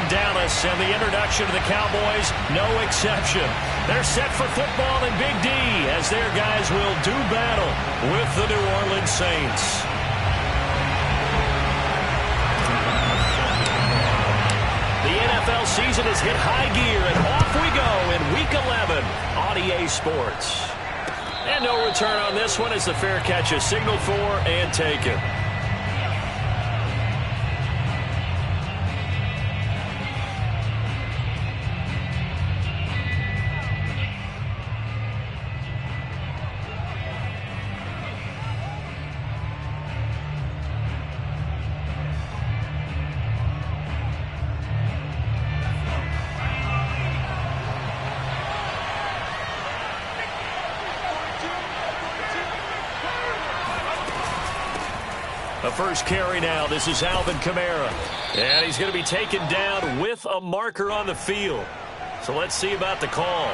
in Dallas, and the introduction to the Cowboys, no exception. They're set for football in Big D as their guys will do battle with the New Orleans Saints. The NFL season has hit high gear, and off we go in Week 11 on EA Sports. And no return on this one as the fair catch is signaled for and taken. The first carry now. This is Alvin Kamara. And he's going to be taken down with a marker on the field. So let's see about the call.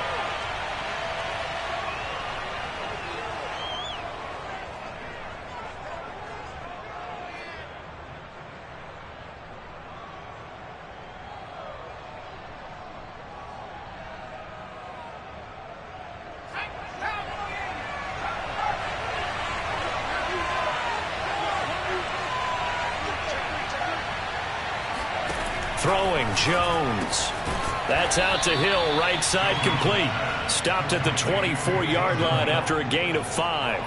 Throwing, Jones. That's out to Hill, right side complete. Stopped at the 24-yard line after a gain of 5.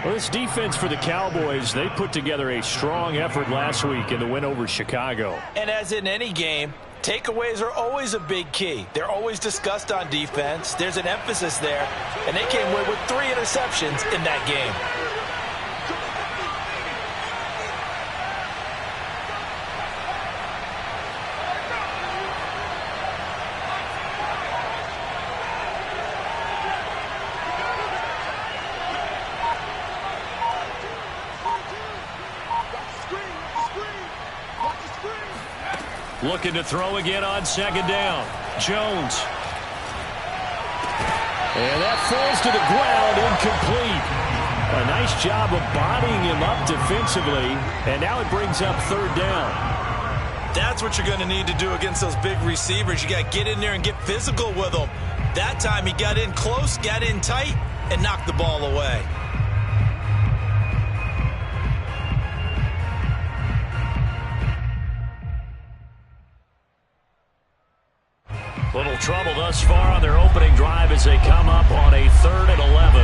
Well, this defense for the Cowboys, they put together a strong effort last week in the win over Chicago. And as in any game, takeaways are always a big key. They're always discussed on defense. There's an emphasis there, and they came away with 3 interceptions in that game. Looking to throw again on second down. Jones. And that falls to the ground, incomplete. A nice job of bodying him up defensively, and now it brings up third down. That's what you're going to need to do against those big receivers. You got to get in there and get physical with them. That time he got in close, got in tight, and knocked the ball away. Little trouble thus far on their opening drive as they come up on a 3rd and 11.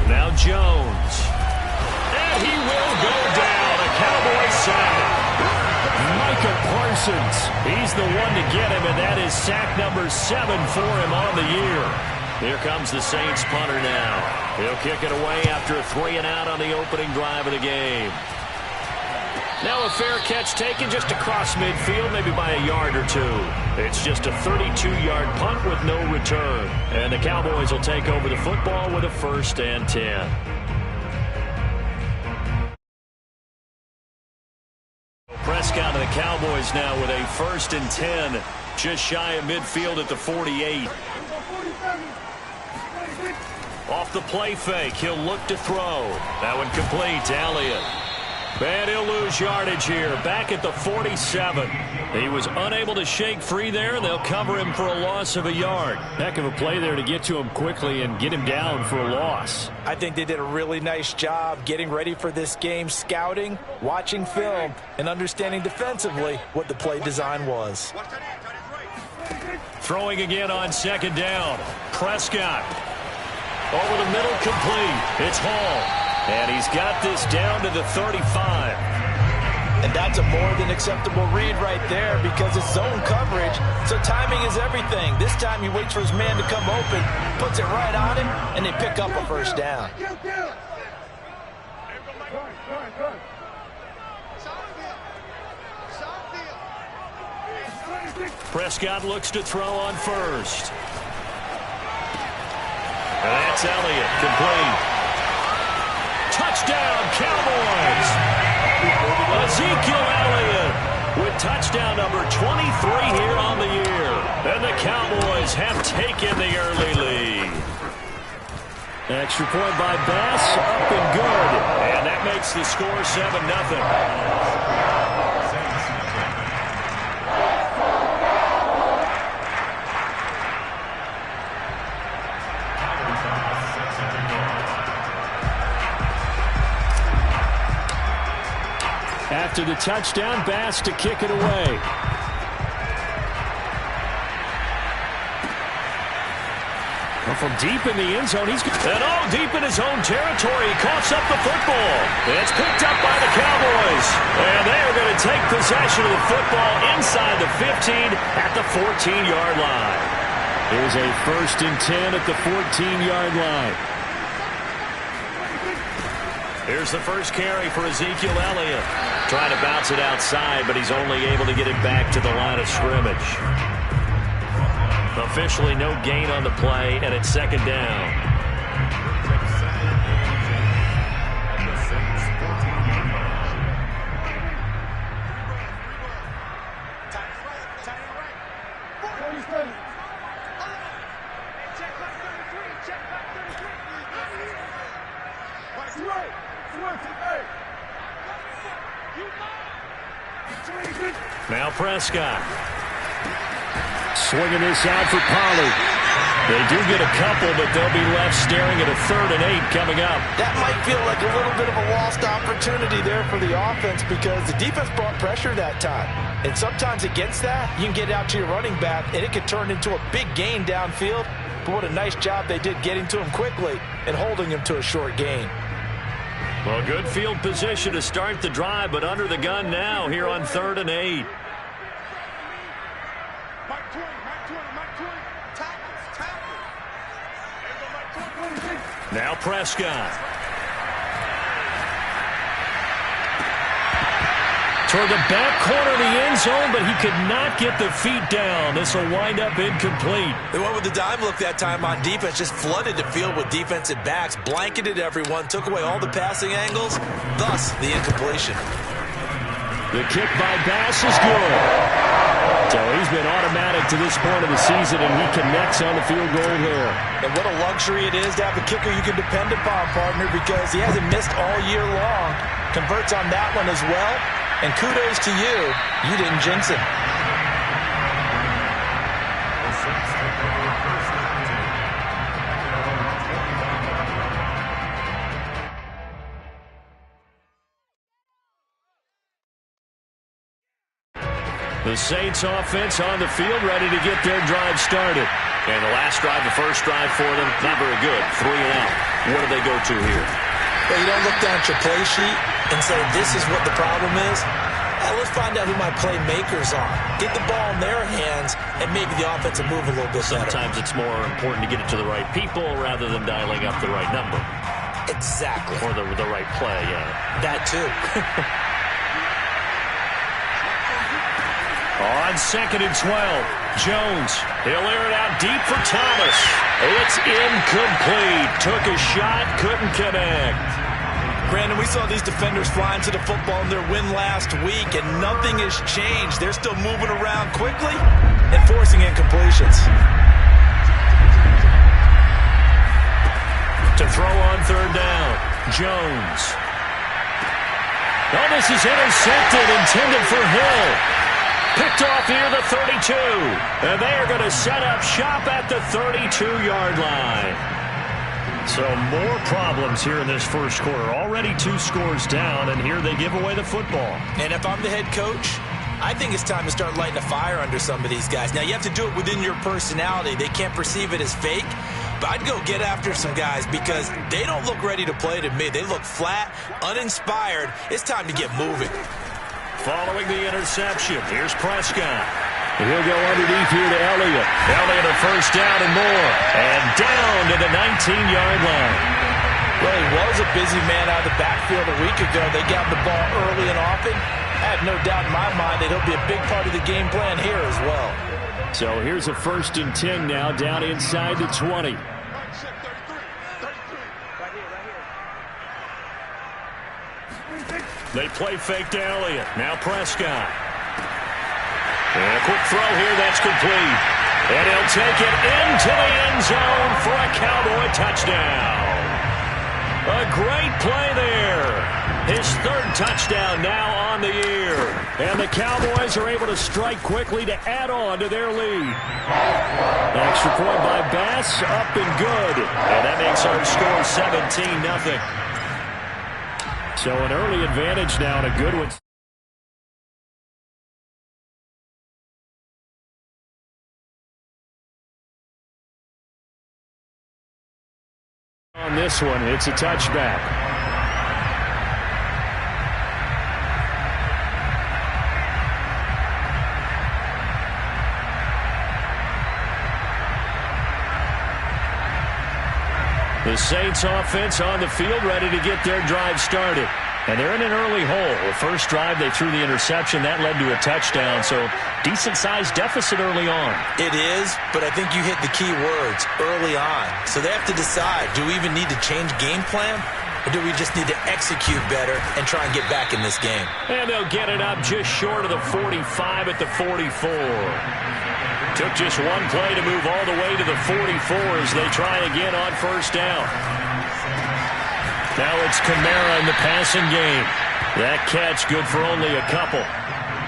Now Jones. And he will go down. A Cowboy sack. Micah Parsons. He's the one to get him, and that is sack number 7 for him on the year. Here comes the Saints punter now. He'll kick it away after a 3 and out on the opening drive of the game. Now a fair catch taken just across midfield, maybe by a yard or 2. It's just a 32-yard punt with no return. And the Cowboys will take over the football with a 1st and 10. Prescott to the Cowboys now with a 1st and 10, just shy of midfield at the 48. Off the play fake, he'll look to throw. That one complete to Elliott. And he'll lose yardage here, back at the 47. He was unable to shake free there, and they'll cover him for a loss of a yard. Heck of a play there to get to him quickly and get him down for a loss. I think they did a really nice job getting ready for this game, scouting, watching film, and understanding defensively what the play design was. Throwing again on second down. Prescott. Over the middle, complete. It's Hall. And he's got this down to the 35. And that's a more than acceptable read right there because it's zone coverage, so timing is everything. This time he waits for his man to come open, puts it right on him, and they pick up a 1st down. Prescott looks to throw on 1st. And that's Elliott, complete. Touchdown, Cowboys! Ezekiel Elliott with touchdown number 23 here on the year. And the Cowboys have taken the early lead. Extra point by Bass, up and good. And that makes the score 7-0. After the touchdown, Bass to kick it away. Well, from deep in the end zone, he's and all deep in his own territory. He coughs up the football. It's picked up by the Cowboys. And they are going to take possession of the football inside the 15 at the 14-yard line. Here's a 1st and 10 at the 14-yard line. Here's the first carry for Ezekiel Elliott. Trying to bounce it outside, but he's only able to get it back to the line of scrimmage. Officially no gain on the play, and it's 2nd down. Now Prescott. Swinging this out for Pollard. They do get a couple, but they'll be left staring at a 3rd and 8 coming up. That might feel like a little bit of a lost opportunity there for the offense because the defense brought pressure that time. And sometimes against that, you can get out to your running back, and it could turn into a big gain downfield. But what a nice job they did getting to him quickly and holding him to a short gain. Well, good field position to start the drive, but under the gun now here on 3rd and 8. Now Prescott. Toward the back corner of the end zone, but he could not get the feet down. This will wind up incomplete. They went with the dime look that time on defense, just flooded the field with defensive backs, blanketed everyone, took away all the passing angles, thus the incompletion. The kick by Bass is good. So he's been automatic to this point of the season, and he connects on the field goal there. And what a luxury it is to have a kicker you can depend upon, partner, because he hasn't missed all year long. Converts on that one as well. And kudos to you. You didn't jinx him. The Saints offense on the field, ready to get their drive started. And the last drive, the first drive for them, not very good. 3 and out. What do they go to here? Well, you don't look down at your play sheet and say, this is what the problem is. Let's find out who my playmakers are. Get the ball in their hands, and maybe the offense will move a little bit better. Sometimes it's more important to get it to the right people rather than dialing up the right number. Exactly. Or the right play, yeah. That too. On 2nd and 12, Jones. He'll air it out deep for Thomas. It's incomplete. Took a shot, couldn't connect. Brandon, we saw these defenders flying to the football in their win last week, and nothing has changed. They're still moving around quickly and forcing incompletions. To throw on 3rd down, Jones. Oh, this is intercepted, intended for Hill. Picked off near the 32. And they are going to set up shop at the 32-yard line. So more problems here in this first quarter. Already 2 scores down, and here they give away the football. And if I'm the head coach, I think it's time to start lighting a fire under some of these guys. Now, you have to do it within your personality. They can't perceive it as fake. But I'd go get after some guys because they don't look ready to play to me. They look flat, uninspired. It's time to get moving. Following the interception, here's Prescott. He'll go underneath here to Elliott. Elliott a first down and more. And down to the 19-yard line. Well, he was a busy man out of the backfield a week ago. They got the ball early and often. I have no doubt in my mind that he'll be a big part of the game plan here as well. So here's a 1st and 10 now down inside the 20. They play fake to Elliott. Now Prescott. And a quick throw here, that's complete. And he'll take it into the end zone for a Cowboy touchdown. A great play there. His third touchdown now on the year. And the Cowboys are able to strike quickly to add on to their lead. Extra point by Bass, up and good. And that makes our score 17-0. So an early advantage now and a good one. On this one, it's a touchback. The Saints offense on the field ready to get their drive started. And they're in an early hole. The first drive, they threw the interception. That led to a touchdown. So decent-sized deficit early on. It is, but I think you hit the key words, early on. So they have to decide, do we even need to change game plan? Or do we just need to execute better and try and get back in this game? And they'll get it up just short of the 45 at the 44. Took just one play to move all the way to the 44 as they try again on first down. Now it's Kamara in the passing game. That catch good for only a couple.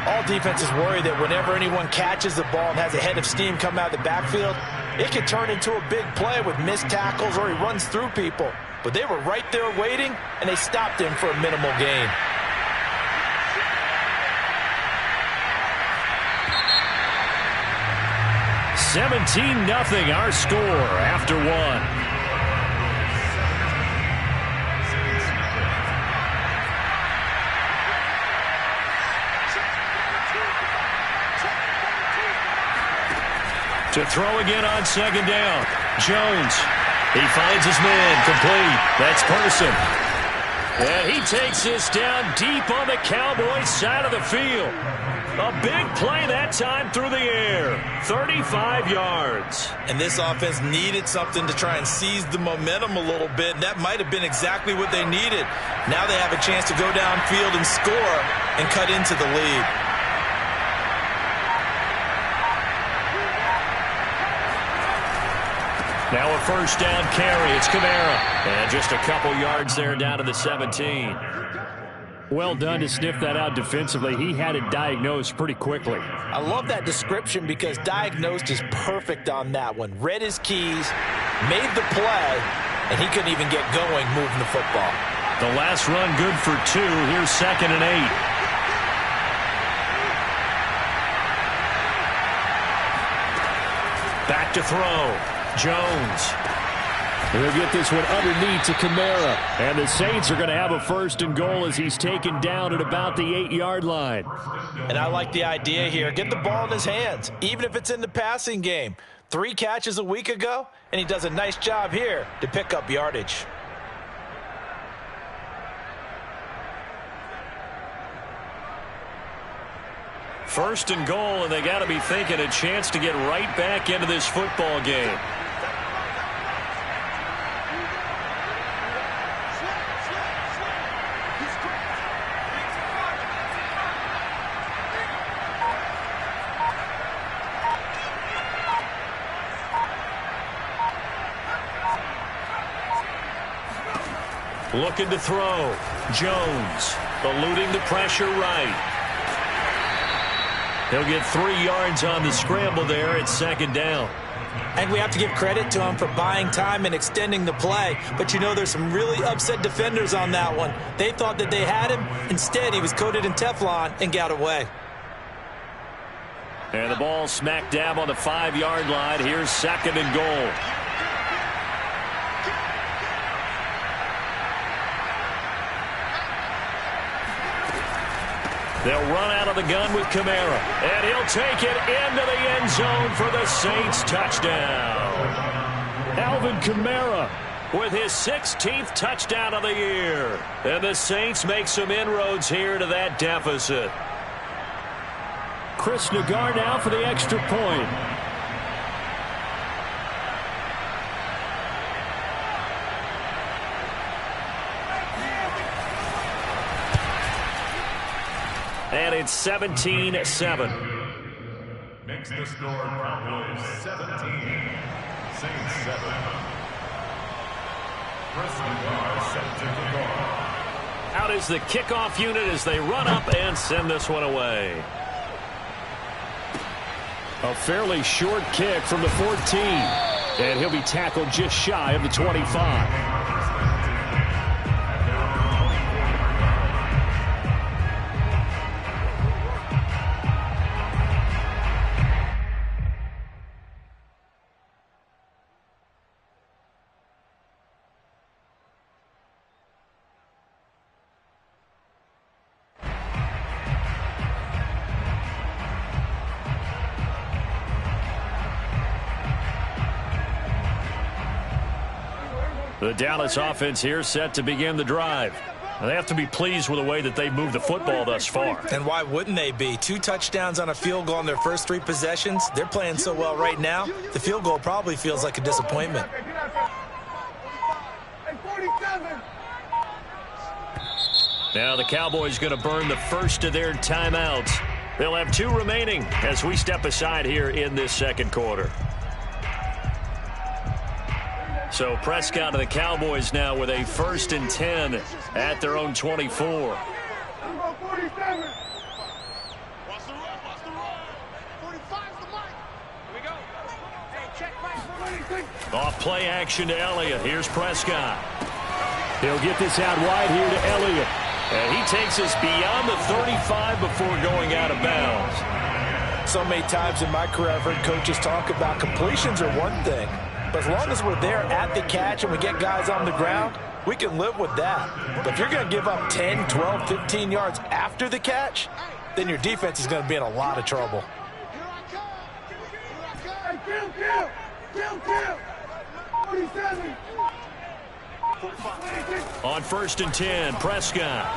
All defenses worry that whenever anyone catches the ball and has a head of steam come out of the backfield, it can turn into a big play with missed tackles or he runs through people. But they were right there waiting, and they stopped him for a minimal gain. $17-0 our score after one. To throw again on second down. Jones. He finds his man. Complete. That's Person. And he takes this down deep on the Cowboys side of the field. A big play that time through the air. 35 yards. And this offense needed something to try and seize the momentum a little bit. And that might have been exactly what they needed. Now they have a chance to go downfield and score and cut into the lead. Now a first down carry. It's Kamara. And just a couple yards there down to the 17. Well done to sniff that out defensively. He had it diagnosed pretty quickly. I love that description because diagnosed is perfect on that one. Read his keys, made the play, and he couldn't even get going moving the football. The last run good for 2. Here's 2nd and 8. Back to throw. Jones. He'll get this one underneath to Kamara. And the Saints are going to have a 1st and goal as he's taken down at about the 8-yard line. And I like the idea here. Get the ball in his hands, even if it's in the passing game. 3 catches a week ago, and he does a nice job here to pick up yardage. First and goal, and they got to be thinking a chance to get right back into this football game. Looking to throw. Jones eluding the pressure right. He'll get 3 yards on the scramble there at 2nd down. And we have to give credit to him for buying time and extending the play. But you know there's some really upset defenders on that one. They thought that they had him. Instead, he was coated in Teflon and got away. And the ball smack dab on the 5-yard line. Here's 2nd and goal. They'll run out of the gun with Kamara. And he'll take it into the end zone for the Saints touchdown. Alvin Kamara with his 16th touchdown of the year. And the Saints make some inroads here to that deficit. Chris Nagar now for the extra point. And it's 17-7. Makes the score Cowboys 17, Saints 7. Out is the kickoff unit as they run up and send this one away. A fairly short kick from the 14. And he'll be tackled just shy of the 25. The Dallas offense here set to begin the drive. They have to be pleased with the way that they moved the football thus far. And why wouldn't they be? 2 touchdowns on a field goal on their first 3 possessions. They're playing so well right now, the field goal probably feels like a disappointment. Now the Cowboys going to burn the first of their timeouts. They'll have 2 remaining as we step aside here in this second quarter. So Prescott and the Cowboys now with a 1st and 10 at their own 24. Off play action to Elliott. Here's Prescott. He'll get this out wide here to Elliott. And he takes us beyond the 35 before going out of bounds. So many times in my career I've heard coaches talk about completions are one thing. But as long as we're there at the catch and we get guys on the ground, we can live with that. But if you're going to give up 10, 12, 15 yards after the catch, then your defense is going to be in a lot of trouble. On 1st and 10, Prescott.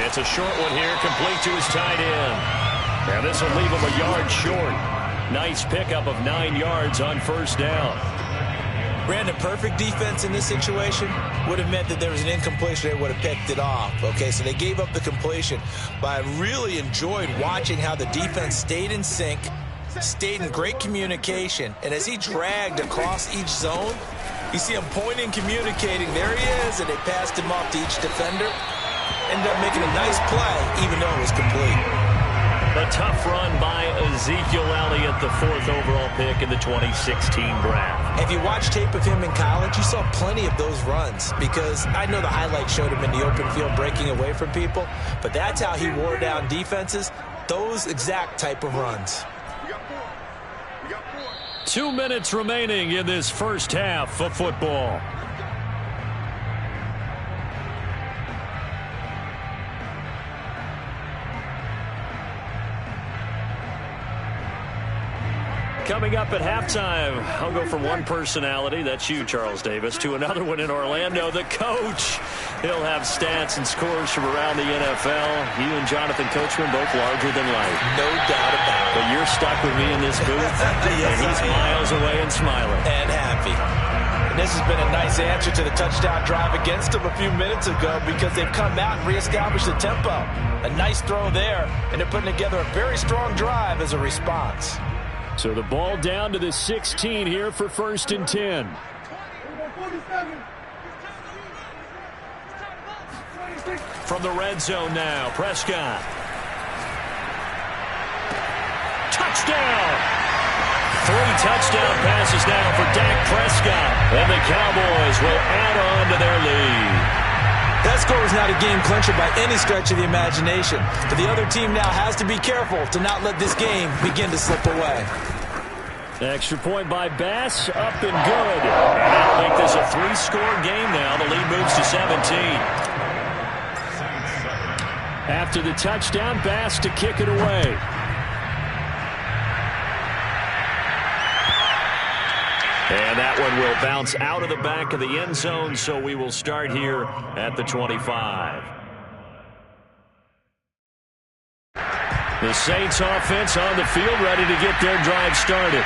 It's a short one here, complete to his tight end. Now this will leave him a yard short. Nice pickup of 9 yards on 1st down. Brandon, perfect defense in this situation would have meant that there was an incompletion. They would have picked it off. Okay, so they gave up the completion. But I really enjoyed watching how the defense stayed in sync, stayed in great communication. And as he dragged across each zone, you see him pointing, communicating. There he is, and they passed him off to each defender. Ended up making a nice play, even though it was complete. A tough run by Ezekiel Elliott, the 4th overall pick in the 2016 draft. If you watch tape of him in college, you saw plenty of those runs because I know the highlights showed him in the open field breaking away from people, but that's how he wore down defenses, those exact type of runs. 2 minutes remaining in this first half of football. Coming up at halftime, I'll go from one personality, that's you, Charles Davis, to another one in Orlando, the coach. He'll have stats and scores from around the NFL. You and Jonathan Coachman both larger than life. No doubt about it. But you're stuck with me in this booth, yes, and he's miles away and smiling. And happy. And this has been a nice answer to the touchdown drive against them a few minutes ago because they've come out and reestablished the tempo. A nice throw there, and they're putting together a very strong drive as a response. So the ball down to the 16 here for 1st and 10. From the red zone now, Prescott. Touchdown! 3 touchdown passes now for Dak Prescott. And the Cowboys will add on to their lead. That score is not a game clincher by any stretch of the imagination. But the other team now has to be careful to not let this game begin to slip away. Extra point by Bass, up and good. And that'll make this a 3-score game now. The lead moves to 17. After the touchdown, Bass to kick it away. And that one will bounce out of the back of the end zone, so we will start here at the 25. The Saints offense on the field, ready to get their drive started.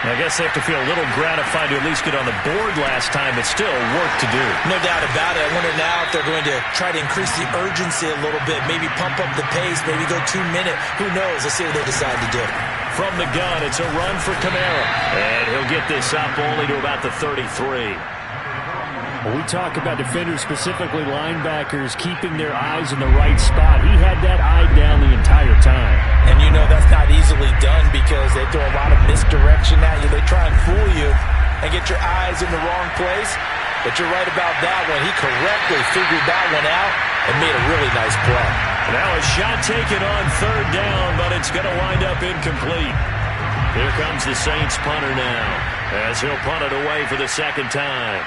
I guess they have to feel a little gratified to at least get on the board last time, but still work to do. No doubt about it. I wonder now if they're going to try to increase the urgency a little bit, maybe pump up the pace, maybe go 2-minute. Who knows? Let's see what they decide to do. From the gun, it's a run for Kamara. And he'll get this up only to about the 33. When we talk about defenders, specifically linebackers, keeping their eyes in the right spot, he had that eye down the entire time. And you know that's not easily done because they throw a lot of misdirection at you. They try and fool you and get your eyes in the wrong place. But you're right about that one. He correctly figured that one out and made a really nice play. Now a shot taken on third down, but it's going to wind up incomplete. Here comes the Saints punter now as he'll punt it away for the second time.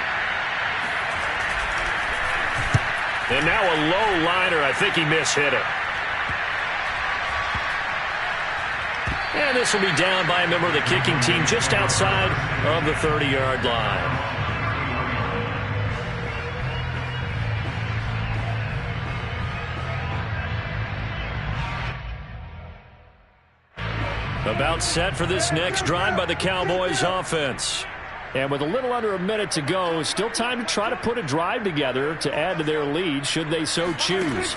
And now a low liner. I think he mishit it. And this will be down by a member of the kicking team just outside of the 30-yard line. About set for this next drive by the Cowboys offense. And with a little under a minute to go, still time to try to put a drive together to add to their lead should they so choose.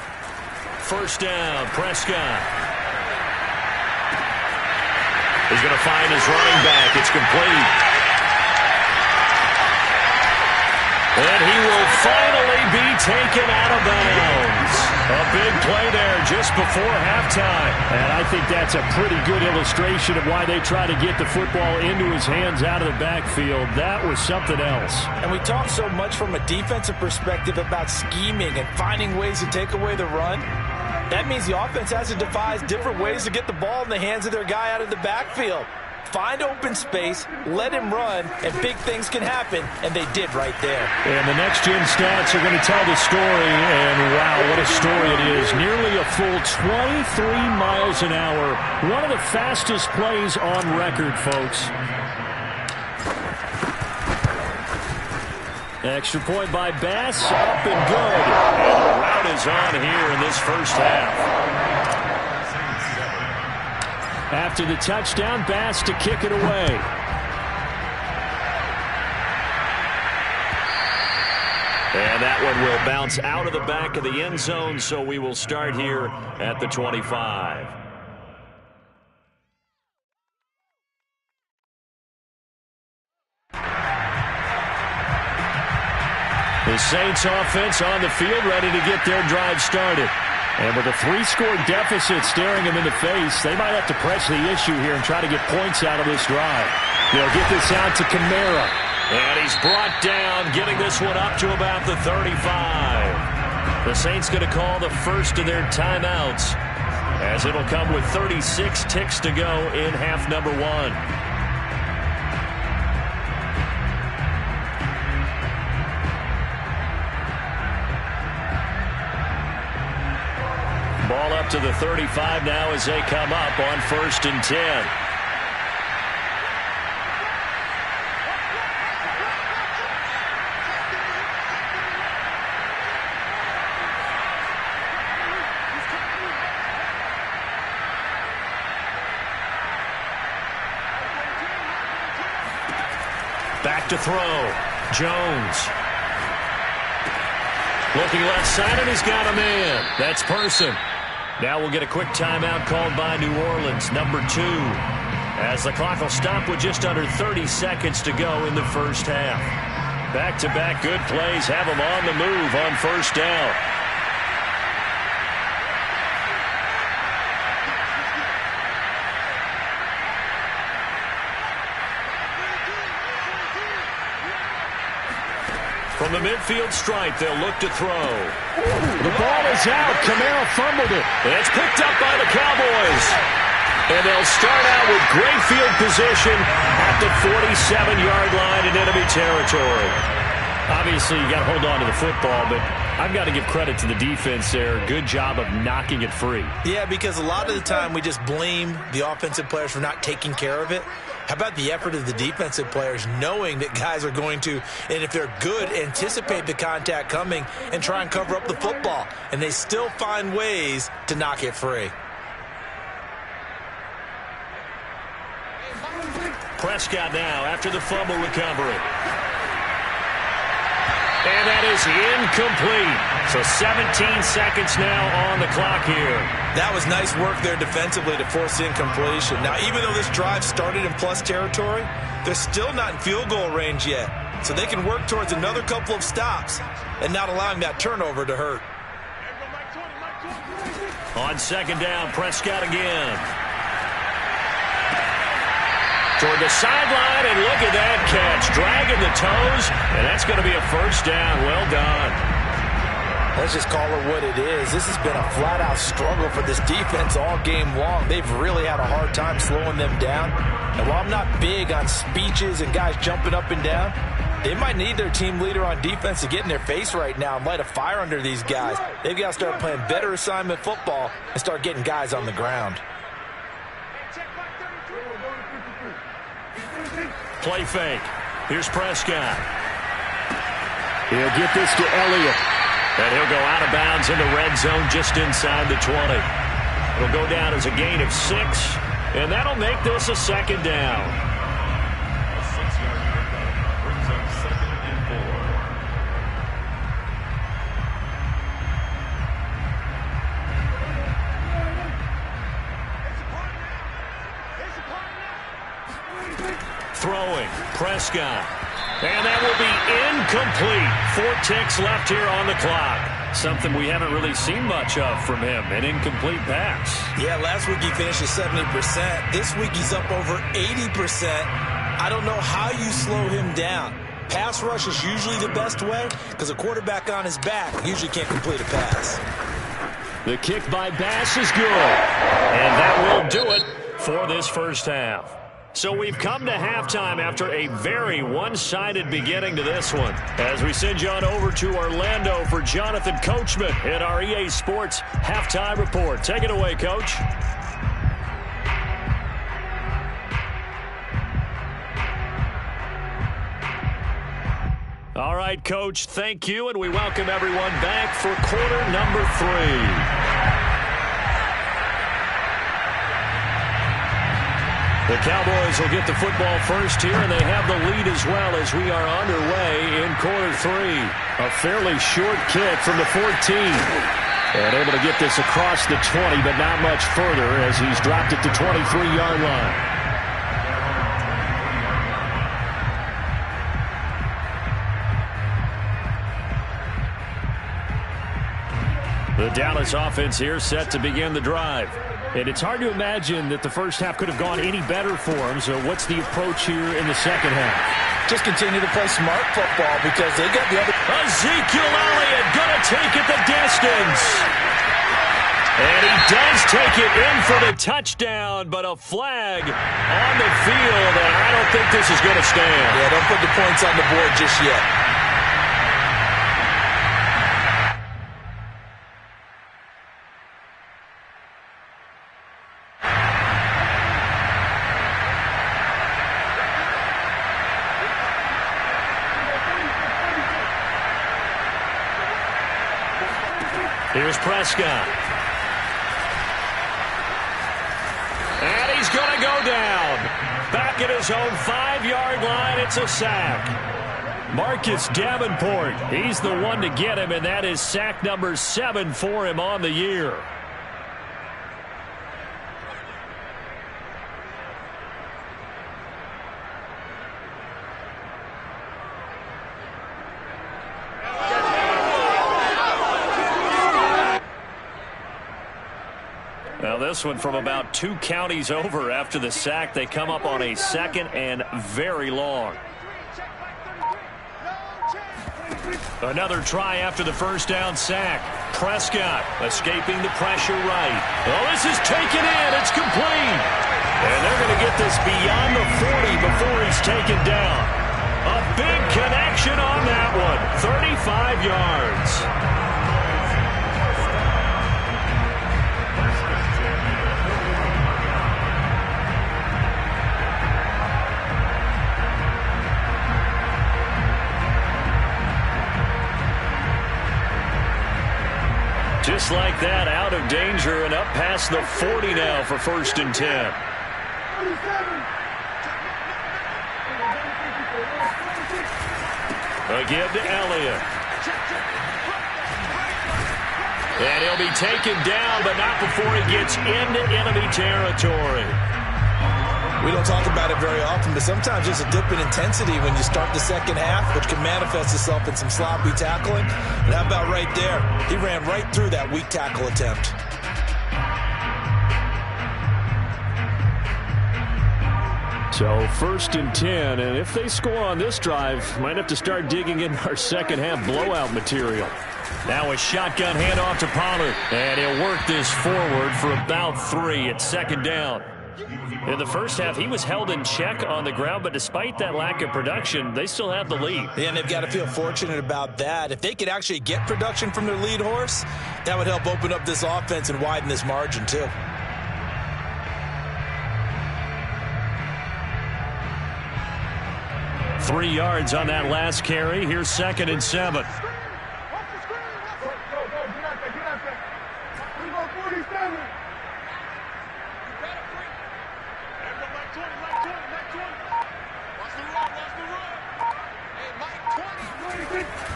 First down, Prescott. He's going to find his running back. It's complete. And he will finally be taken out of bounds. A big play there just before halftime. And I think that's a pretty good illustration of why they try to get the football into his hands out of the backfield. That was something else. And we talk so much from a defensive perspective about scheming and finding ways to take away the run. That means the offense has to devise different ways to get the ball in the hands of their guy out of the backfield. Find open space, let him run, and big things can happen, and they did right there. And the next-gen stats are going to tell the story, and wow, what a story it is. Nearly a full 23 miles an hour. One of the fastest plays on record, folks. Extra point by Bass, up and good. And the route is on here in this first half. After the touchdown, Bass to kick it away. And that one will bounce out of the back of the end zone, so we will start here at the 25. The Saints offense on the field, ready to get their drive started. And with a 3-score deficit staring them in the face, they might have to press the issue here and try to get points out of this drive. They'll get this out to Kamara. And he's brought down, getting this one up to about the 35. The Saints going to call the first of their timeouts, as it'll come with 36 ticks to go in half number one. Ball up to the 35 now as they come up on 1st and 10. Back to throw. Jones. Looking left side, and he's got a man. That's Person. Now we'll get a quick timeout called by New Orleans, number 2, as the clock will stop with just under 30 seconds to go in the first half. Back-to-back good plays have them on the move on first down. From the midfield stripe, they'll look to throw. The ball is out. Kamara fumbled it. And it's picked up by the Cowboys. And they'll start out with great field position at the 47-yard line in enemy territory. Obviously, you got to hold on to the football, but I've got to give credit to the defense there. Good job of knocking it free. Yeah, because a lot of the time we just blame the offensive players for not taking care of it. How about the effort of the defensive players knowing that guys are going to, and if they're good, anticipate the contact coming and try and cover up the football. And they still find ways to knock it free. Prescott now after the fumble recovery. And that is incomplete. So 17 seconds now on the clock here. That was nice work there defensively to force incompletion. Now, even though this drive started in plus territory, they're still not in field goal range yet. so they can work towards another couple of stops and not allowing that turnover to hurt. On second down, Prescott again. Toward the sideline, and look at that catch. Dragging the toes, and that's going to be a first down. Well done. Let's just call it what it is. This has been a flat-out struggle for this defense all game long. They've really had a hard time slowing them down. And while I'm not big on speeches and guys jumping up and down, they might need their team leader on defense to get in their face right now and light a fire under these guys. They've got to start playing better assignment football and start getting guys on the ground. Play fake. Here's Prescott. He'll get this to Elliott. And he'll go out of bounds in the red zone just inside the 20. It'll go down as a gain of 6, and that'll make this a second down. A 6-yard pickup brings up 2nd and 4. Throwing, Prescott. And that will be incomplete. 4 ticks left here on the clock. Something we haven't really seen much of from him, an incomplete pass. Yeah, last week he finished at 70%. This week he's up over 80%. I don't know how you slow him down. Pass rush is usually the best way because a quarterback on his back usually can't complete a pass. The kick by Bass is good. And that will do it for this first half. So we've come to halftime after a very one-sided beginning to this one. As we send you on over to Orlando for Jonathan Coachman in our EA Sports Halftime Report. Take it away, Coach. All right, Coach, thank you, and we welcome everyone back for quarter number 3. The Cowboys will get the football first here, and they have the lead as well as we are underway in quarter 3. A fairly short kick from the 14. And able to get this across the 20, but not much further as he's dropped it to 23-yard line. The Dallas offense here set to begin the drive. And it's hard to imagine that the first half could have gone any better for them. So what's the approach here in the second half? Just continue to play smart football because they got the other. Ezekiel Elliott going to take it the distance. And he does take it in for the touchdown, but a flag on the field, and I don't think this is going to stand. Yeah, don't put the points on the board just yet. Here's Prescott. And he's going to go down. Back at his own 5-yard line, it's a sack. Marcus Davenport, he's the one to get him, and that is sack number 7 for him on the year. Now this one from about 2 counties over after the sack. They come up on a 2nd and very long. Another try after the first down sack. Prescott escaping the pressure right. Well, this is taken in. It's complete. And they're going to get this beyond the 40 before he's taken down. A big connection on that one. 35 yards. Just like that, out of danger and up past the 40 now for 1st and 10. Again to Elliott. And he'll be taken down, but not before he gets into enemy territory. We don't talk about it very often, but sometimes there's a dip in intensity when you start the second half, which can manifest itself in some sloppy tackling. And how about right there? He ran right through that weak tackle attempt. So 1st and 10, and if they score on this drive, might have to start digging in our second half blowout material. Now a shotgun handoff to Pollard, and he'll work this forward for about 3 at 2nd down. In the first half, he was held in check on the ground, but despite that lack of production, they still have the lead. Yeah, and they've got to feel fortunate about that. If they could actually get production from their lead horse, that would help open up this offense and widen this margin too. Three yards on that last carry. Here's 2nd and 7.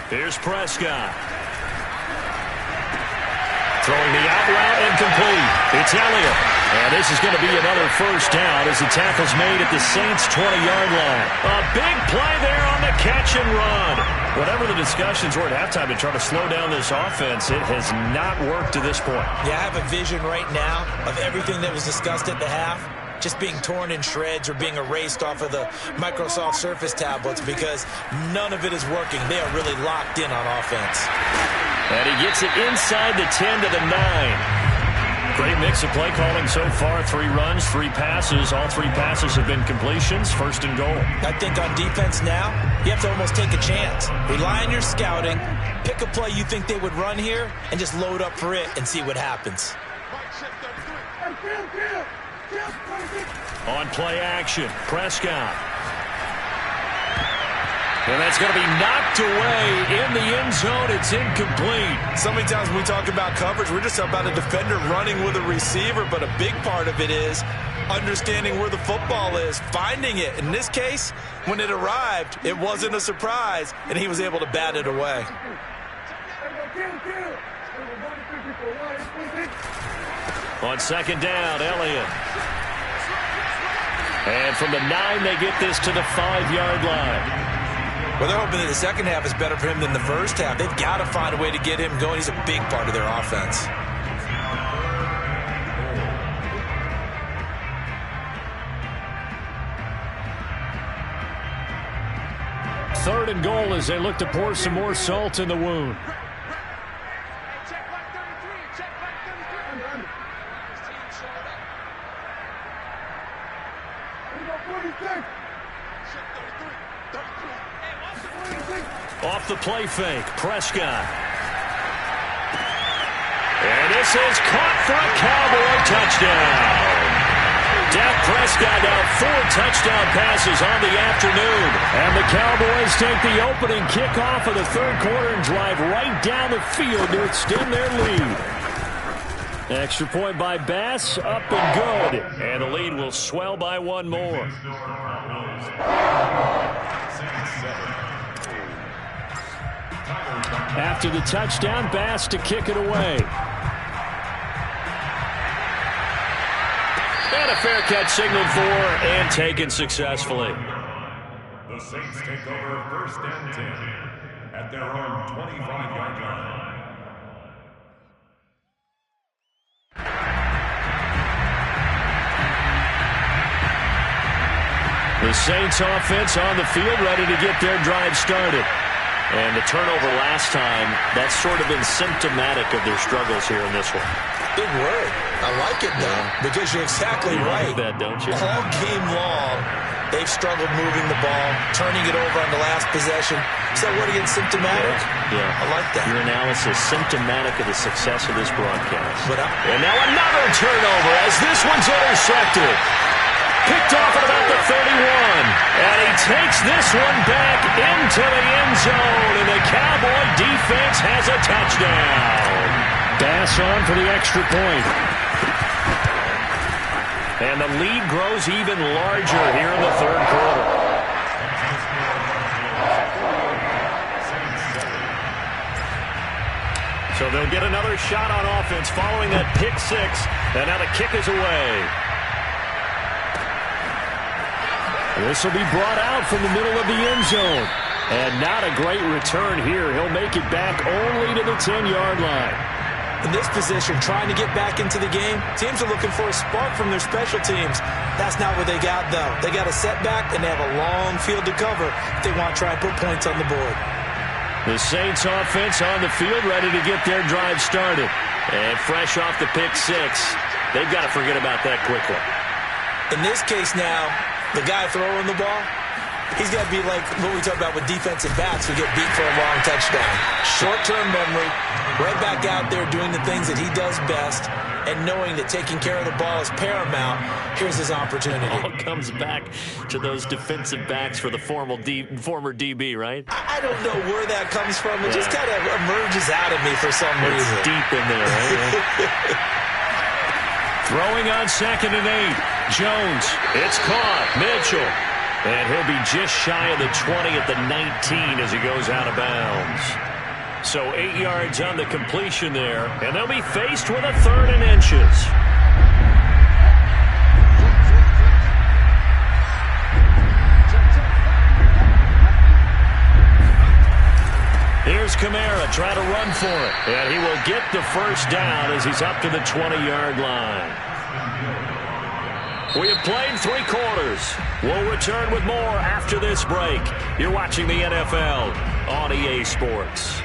Here's Prescott. Throwing the out route incomplete. It's Elliott. And this is going to be another 1st down as the tackle's made at the Saints' 20-yard line. A big play there on the catch and run. Whatever the discussions were at halftime to try to slow down this offense, it has not worked to this point. Yeah, I have a vision right now of everything that was discussed at the half just being torn in shreds or being erased off of the Microsoft Surface tablets because none of it is working. They are really locked in on offense. And he gets it inside the 10 to the 9. Great mix of play calling so far. 3 runs, 3 passes. All 3 passes have been completions. 1st and goal. I think on defense now, you have to almost take a chance. Rely on your scouting. Pick a play you think they would run here and just load up for it and see what happens. On play action, Prescott. And that's going to be knocked away in the end zone. It's incomplete. So many times when we talk about coverage, we're just about a defender running with a receiver, but a big part of it is understanding where the football is, finding it. In this case, when it arrived, it wasn't a surprise, and he was able to bat it away. On 2nd down, Elliott. And from the 9, they get this to the 5-yard line. Well, they're hoping that the second half is better for him than the first half. They've got to find a way to get him going. He's a big part of their offense. Third and goal as they look to pour some more salt in the wound. Off the play fake, Prescott. And this is caught for a Cowboy touchdown. Dak Prescott now 4 touchdown passes on the afternoon. And the Cowboys take the opening kickoff of the 3rd quarter and drive right down the field to extend their lead. Extra point by Bass, up and good. And the lead will swell by 1 more. After the touchdown, Bass to kick it away. And a fair catch signaled for and taken successfully. The Saints take over 1st and 10 at their own 25-yard line. The Saints offense on the field, ready to get their drive started. And the turnover last time, that's sort of been symptomatic of their struggles here in this one. Big word. I like it, though, because you're exactly right. Like that, don't you? All game long, they've struggled moving the ball, turning it over on the last possession. Is that word again, symptomatic? Yeah. I like that. Your analysis, symptomatic of the success of this broadcast. And now another turnover as this one's intercepted. Picked off at about the 31. And he takes this one back into the end zone. And the Cowboy defense has a touchdown. Bass on for the extra point. And the lead grows even larger here in the 3rd quarter. So they'll get another shot on offense following that pick 6. And now the kick is away. This will be brought out from the middle of the end zone. And not a great return here. He'll make it back only to the 10-yard line. In this position, trying to get back into the game, teams are looking for a spark from their special teams. That's not what they got, though. They got a setback, and they have a long field to cover if they want to try and put points on the board. The Saints offense on the field, ready to get their drive started. And fresh off the pick six, they've got to forget about that quickly. In this case now, the guy throwing the ball, he's got to be like what we talk about with defensive backs who get beat for a long touchdown. Short-term memory, right back out there doing the things that he does best, and knowing that taking care of the ball is paramount. Here's his opportunity. All comes back to those defensive backs for the former DB, right? I don't know where that comes from. It just kind of emerges out of me for some reason. It's deep in there, right? Throwing on 2nd and 8. Jones, it's caught. Mitchell. And he'll be just shy of the 20 at the 19 as he goes out of bounds. So 8 yards on the completion there, and they'll be faced with a 3rd and inches. Here's Kamara trying to run for it, and he will get the first down as he's up to the 20-yard line. We have played 3 quarters. We'll return with more after this break. You're watching the NFL on EA Sports.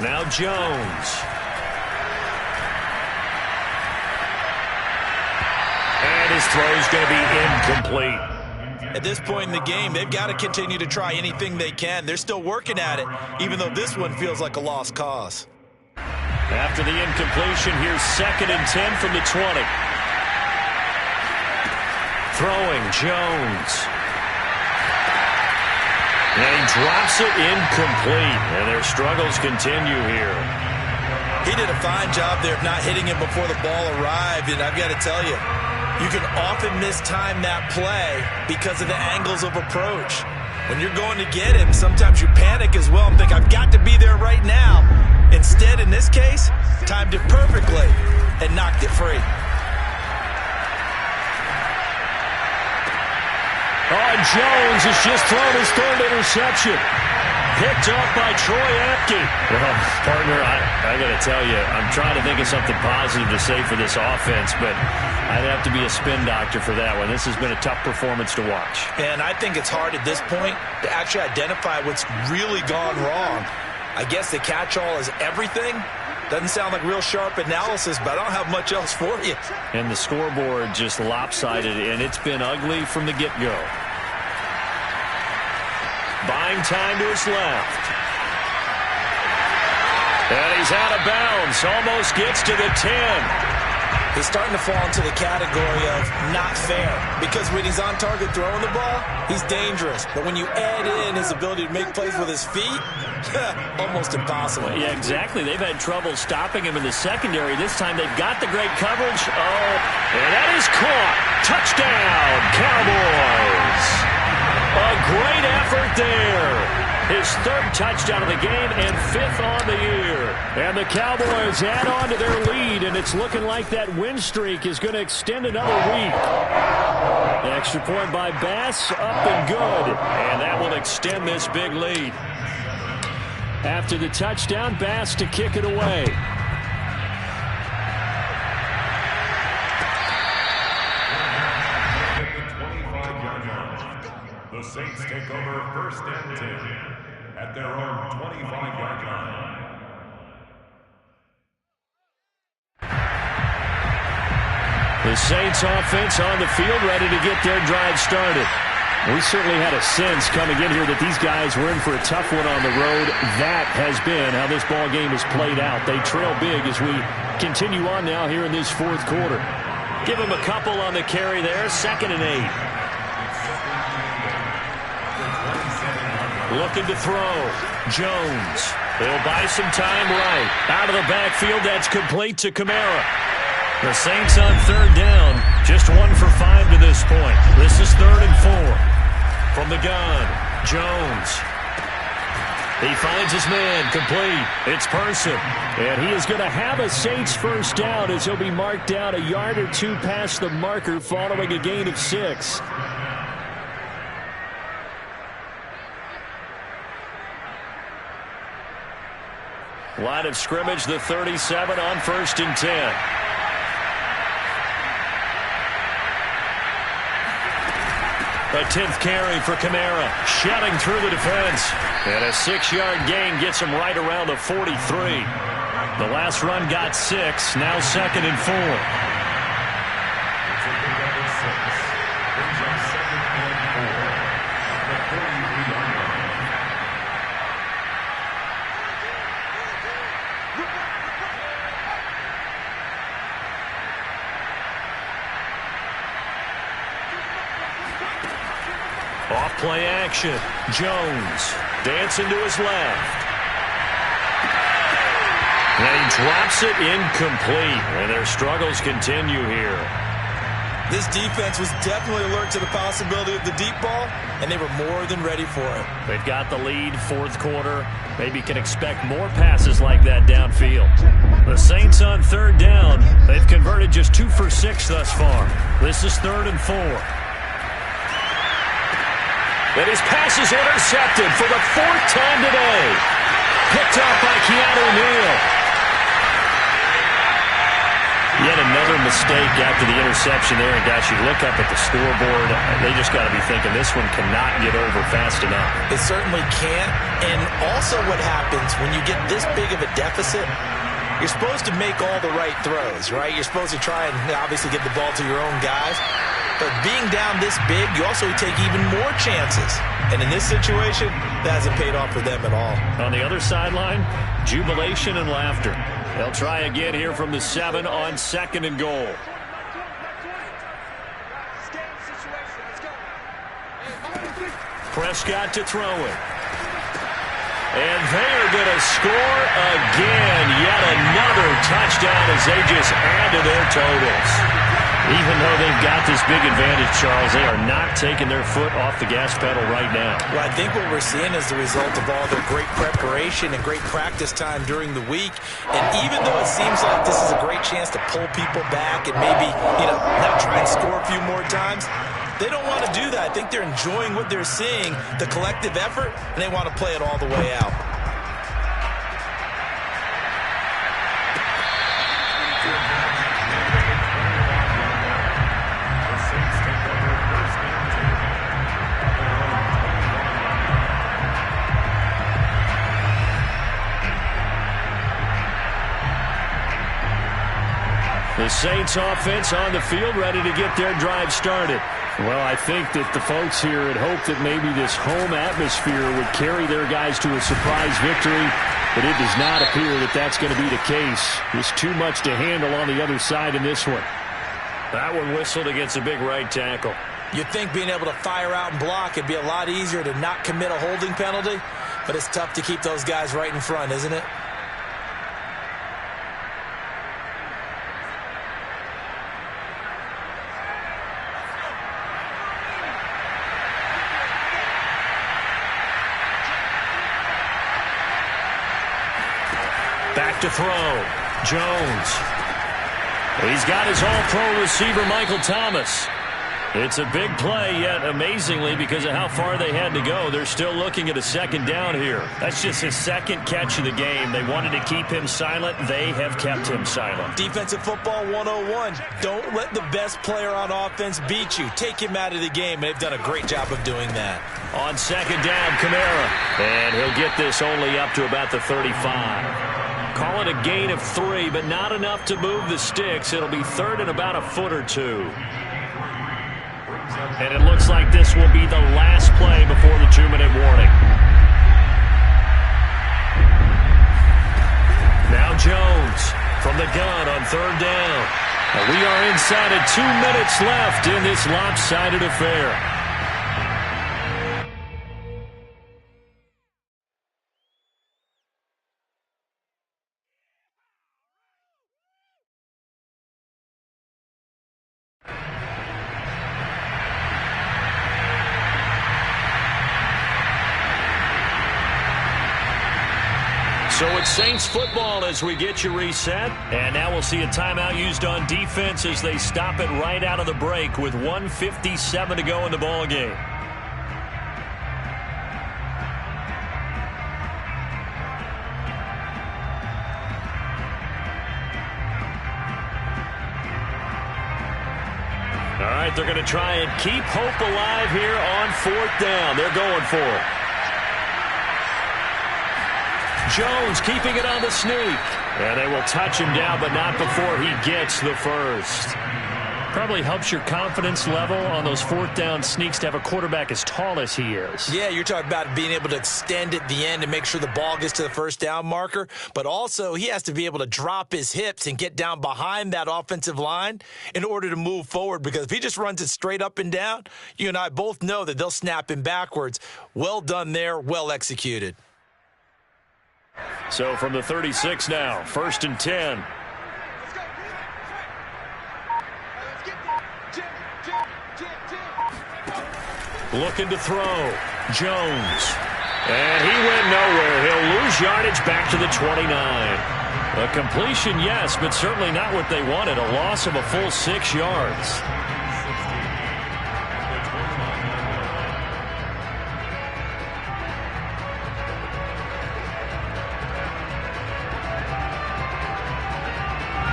Now Jones. And his throw's going to be incomplete. At this point in the game, they've got to continue to try anything they can. They're still working at it, even though this one feels like a lost cause. After the incompletion, here's 2nd and 10 from the 20. Throwing, Jones. And he drops it incomplete, and their struggles continue here. He did a fine job there of not hitting him before the ball arrived, and I've got to tell you, you can often mistime that play because of the angles of approach. When you're going to get him, sometimes you panic as well and think, I've got to be there right now. Instead, in this case, timed it perfectly and knocked it free. Oh, Jones has just thrown his 3rd interception. Picked up by Troy Apke. Well, partner, I got to tell you, I'm trying to think of something positive to say for this offense, but I'd have to be a spin doctor for that one. This has been a tough performance to watch. And I think it's hard at this point to actually identify what's really gone wrong. I guess the catch-all is everything. Doesn't sound like real sharp analysis, but I don't have much else for you. And the scoreboard just lopsided, and it's been ugly from the get-go. Buying time to his left. And he's out of bounds. Almost gets to the 10. He's starting to fall into the category of not fair. Because when he's on target throwing the ball, he's dangerous. But when you add in his ability to make plays with his feet, almost impossible. Yeah, exactly. They've had trouble stopping him in the secondary. This time they've got the great coverage. Oh, and that is caught. Touchdown, Cowboys. A great effort there. His 3rd touchdown of the game and 5th on the year. And the Cowboys add on to their lead, and it's looking like that win streak is going to extend another week. An extra point by Bass, up and good. And that will extend this big lead. After the touchdown, Bass to kick it away. The Saints take over 1st and 10 at their own 25-yard line. The Saints offense on the field ready to get their drive started. We certainly had a sense coming in here that these guys were in for a tough one on the road. That has been how this ball game has played out. They trail big as we continue on now here in this 4th quarter. Give them a couple on the carry there. 2nd and 8. Looking to throw. Jones. They'll buy some time right. Out of the backfield, that's complete to Kamara. The Saints on 3rd down. Just 1 for 5 to this point. This is 3rd and 4. From the gun. Jones. He finds his man, complete. It's Person. And he is going to have a Saints first down as he'll be marked down a yard or two past the marker following a gain of 6. Line of scrimmage, the 37 on 1st and 10. A 10th carry for Kamara, shedding through the defense. And a 6-yard gain gets him right around the 43. The last run got 6, now 2nd and 4. Off-play action. Jones dancing to his left. And he drops it incomplete. And their struggles continue here. This defense was definitely alert to the possibility of the deep ball, and they were more than ready for it. They've got the lead, 4th quarter. Maybe can expect more passes like that downfield. The Saints on 3rd down. They've converted just 2 for 6 thus far. This is 3rd and 4. And his pass is intercepted for the 4th time today. Picked up by Keanu Neal. Yet another mistake after the interception there. And, gosh, you look up at the scoreboard, they just got to be thinking this one cannot get over fast enough. It certainly can't. And also what happens when you get this big of a deficit, you're supposed to make all the right throws, right? You're supposed to try and obviously get the ball to your own guys. But being down this big, you also take even more chances. And in this situation, that hasn't paid off for them at all. On the other sideline, jubilation and laughter. They'll try again here from the 7 on 2nd and goal. Prescott to throw it. And they are going to score again. Yet another touchdown as they just add to their totals. Even though they've got this big advantage, Charles, they are not taking their foot off the gas pedal right now. Well, I think what we're seeing is the result of all their great preparation and great practice time during the week. And even though it seems like this is a great chance to pull people back and maybe, not try and score a few more times, they don't want to do that. I think they're enjoying what they're seeing, the collective effort, and they want to play it all the way out. The Saints offense on the field, ready to get their drive started. Well, I think that the folks here had hoped that maybe this home atmosphere would carry their guys to a surprise victory, but it does not appear that that's going to be the case. There's too much to handle on the other side in this one. That one whistled against a big right tackle. You'd think being able to fire out and block, it'd be a lot easier to not commit a holding penalty, but it's tough to keep those guys right in front, isn't it? Back to throw. Jones. He's got his all-pro receiver, Michael Thomas. It's a big play, yet amazingly, because of how far they had to go, they're still looking at a 2nd down here. That's just his 2nd catch of the game. They wanted to keep him silent. They have kept him silent. Defensive football 101. Don't let the best player on offense beat you. Take him out of the game, and they've done a great job of doing that. On 2nd down, Kamara. And he'll get this only up to about the 35. Call it a gain of 3, but not enough to move the sticks. It'll be 3rd and about a foot or 2. And it looks like this will be the last play before the 2-minute warning. Now Jones from the gun on 3rd down. And we are inside of 2 minutes left in this lopsided affair. So it's Saints football as we get you reset. And now we'll see a timeout used on defense as they stop it right out of the break with 1:57 to go in the ballgame. All right, they're going to try and keep hope alive here on 4th down. They're going for it. Jones keeping it on the sneak. And they will touch him down, but not before he gets the first. Probably helps your confidence level on those 4th down sneaks to have a quarterback as tall as he is. Yeah, you're talking about being able to extend at the end and make sure the ball gets to the 1st down marker. But also, he has to be able to drop his hips and get down behind that offensive line in order to move forward. Because if he just runs it straight up and down, you and I both know that they'll snap him backwards. Well done there, well executed. So from the 36 now, 1st and 10. Looking to throw. Jones. And he went nowhere. He'll lose yardage back to the 29. A completion, yes, but certainly not what they wanted. A loss of a full 6 yards.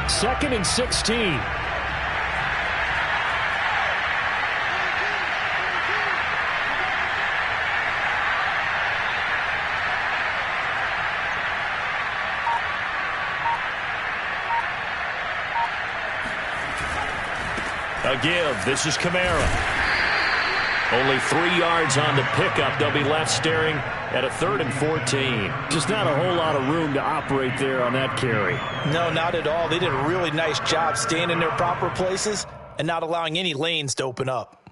Second and 16. A give. This is Kamara. Only 3 yards on the pickup. They'll be left staring at a 3rd and 14. Just not a whole lot of room to operate there on that carry. No, not at all. They did a really nice job staying in their proper places and not allowing any lanes to open up.